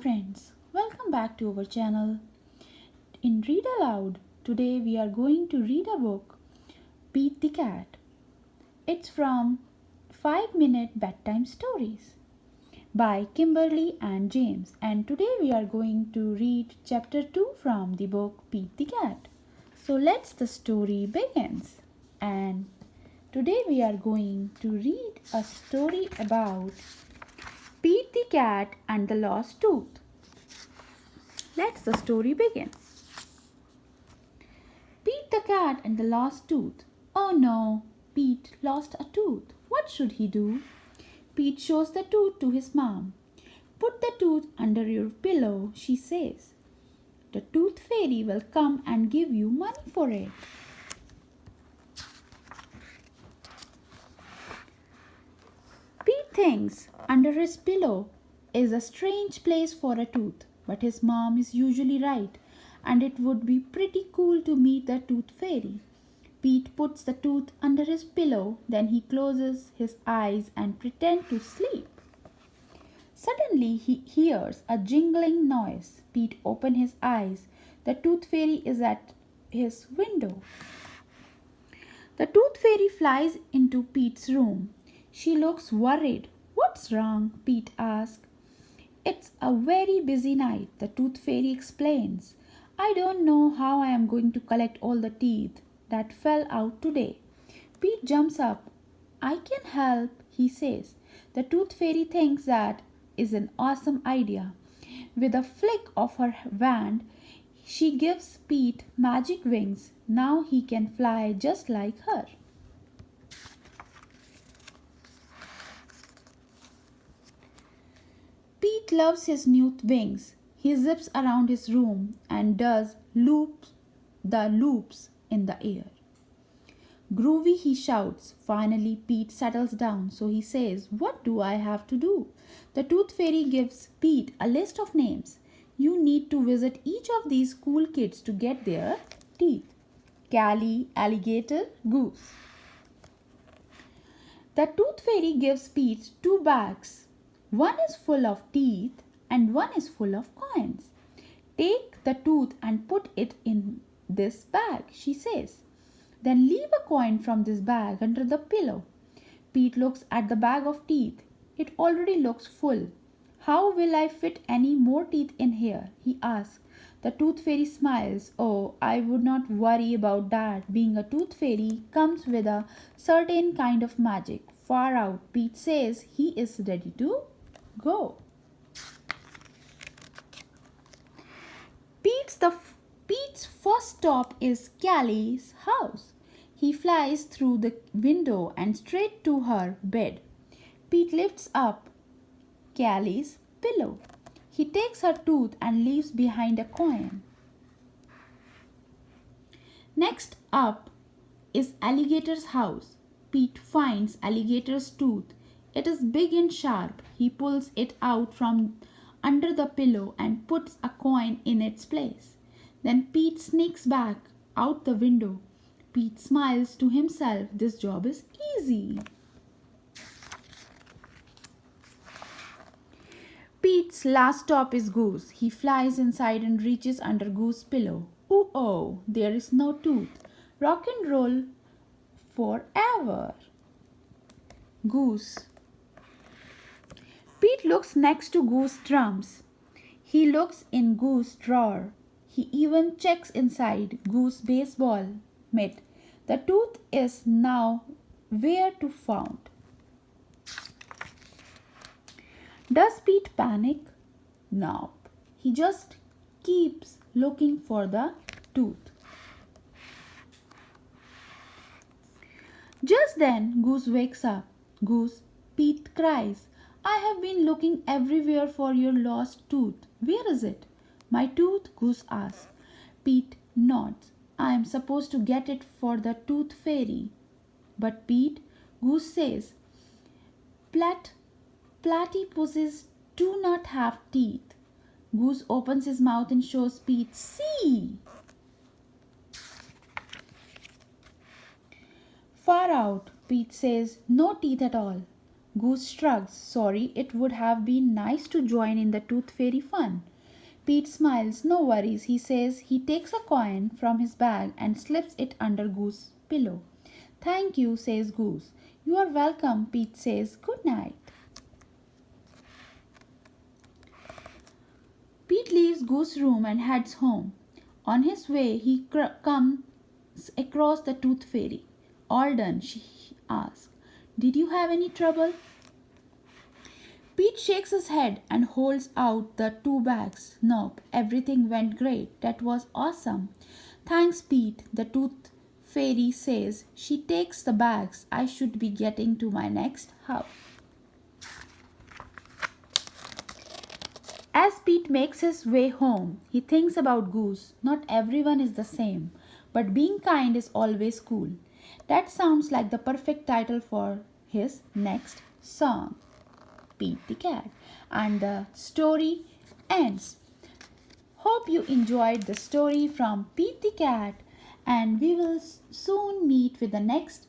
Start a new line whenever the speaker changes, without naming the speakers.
friends, welcome back to our channel. In Read Aloud, today we are going to read a book, Pete the Cat. It's from 5-Minute Bedtime Stories by Kimberly and James, and today we are going to read chapter 2 from the book Pete the Cat. So let's the story begins. And today we are going to read a story about Pete the Cat and the Lost Tooth. Let's the story begin. Pete the Cat and the Lost Tooth. Oh no, Pete lost a tooth. What should he do? Pete shows the tooth to his mom. Put the tooth under your pillow, she says. The tooth fairy will come and give you money for it. Pete thinks under his pillow is a strange place for a tooth, but his mom is usually right, and it would be pretty cool to meet the tooth fairy. Pete puts the tooth under his pillow, then he closes his eyes and pretends to sleep. Suddenly he hears a jingling noise. Pete opens his eyes. The tooth fairy is at his window. The tooth fairy flies into Pete's room. She looks worried. What's wrong? Pete asks. It's a very busy night, the tooth fairy explains. I don't know how I am going to collect all the teeth that fell out today. Pete jumps up. I can help, he says. The tooth fairy thinks that is an awesome idea. With a flick of her wand, she gives Pete magic wings. Now he can fly just like her. Pete loves his new wings. He zips around his room and does the loops in the air. Groovy, he shouts. Finally, Pete settles down, so he says, What do I have to do? The tooth fairy gives Pete a list of names. You need to visit each of these cool kids to get their teeth. Callie, alligator, goose. The tooth fairy gives Pete 2 bags. One is full of teeth and one is full of coins. Take the tooth and put it in this bag, she says. Then leave a coin from this bag under the pillow. Pete looks at the bag of teeth. It already looks full. How will I fit any more teeth in here? He asks. The tooth fairy smiles. Oh, I would not worry about that. Being a tooth fairy comes with a certain kind of magic. Far out, Pete says he is ready to go. Pete's first stop is Callie's house. He flies through the window and straight to her bed. Pete lifts up Callie's pillow. He takes her tooth and leaves behind a coin. Next up is Alligator's house. Pete finds Alligator's tooth. It is big and sharp. He pulls it out from under the pillow and puts a coin in its place. Then Pete sneaks back out the window. Pete smiles to himself. This job is easy. Pete's last stop is Goose. He flies inside and reaches under Goose's pillow. Oh, there is no tooth. Rock and roll forever. Goose. Pete looks next to Goose's drums. He looks in Goose's drawer. He even checks inside Goose's baseball mitt. The tooth is now where to found. Does Pete panic? No. He just keeps looking for the tooth. Just then, Goose wakes up. Goose, Pete cries. I have been looking everywhere for your lost tooth. Where is it? My tooth? Goose asks. Pete nods. I am supposed to get it for the tooth fairy. But Pete, Goose says, platypuses do not have teeth. Goose opens his mouth and shows Pete. See! Far out, Pete says, no teeth at all. Goose shrugs. Sorry, it would have been nice to join in the tooth fairy fun. Pete smiles. No worries, he says. He takes a coin from his bag and slips it under Goose's pillow. Thank you, says Goose. You are welcome, Pete says. Good night. Pete leaves Goose's room and heads home. On his way, he comes across the tooth fairy. All done, she asks. Did you have any trouble? Pete shakes his head and holds out the two bags. Nope, everything went great. That was awesome. Thanks, Pete, the tooth fairy says. She takes the bags. I should be getting to my next house. As Pete makes his way home, he thinks about Goose. Not everyone is the same, but being kind is always cool. That sounds like the perfect title for his next song, Pete the Cat. And the story ends. Hope you enjoyed the story from Pete the Cat, and we will soon meet with the next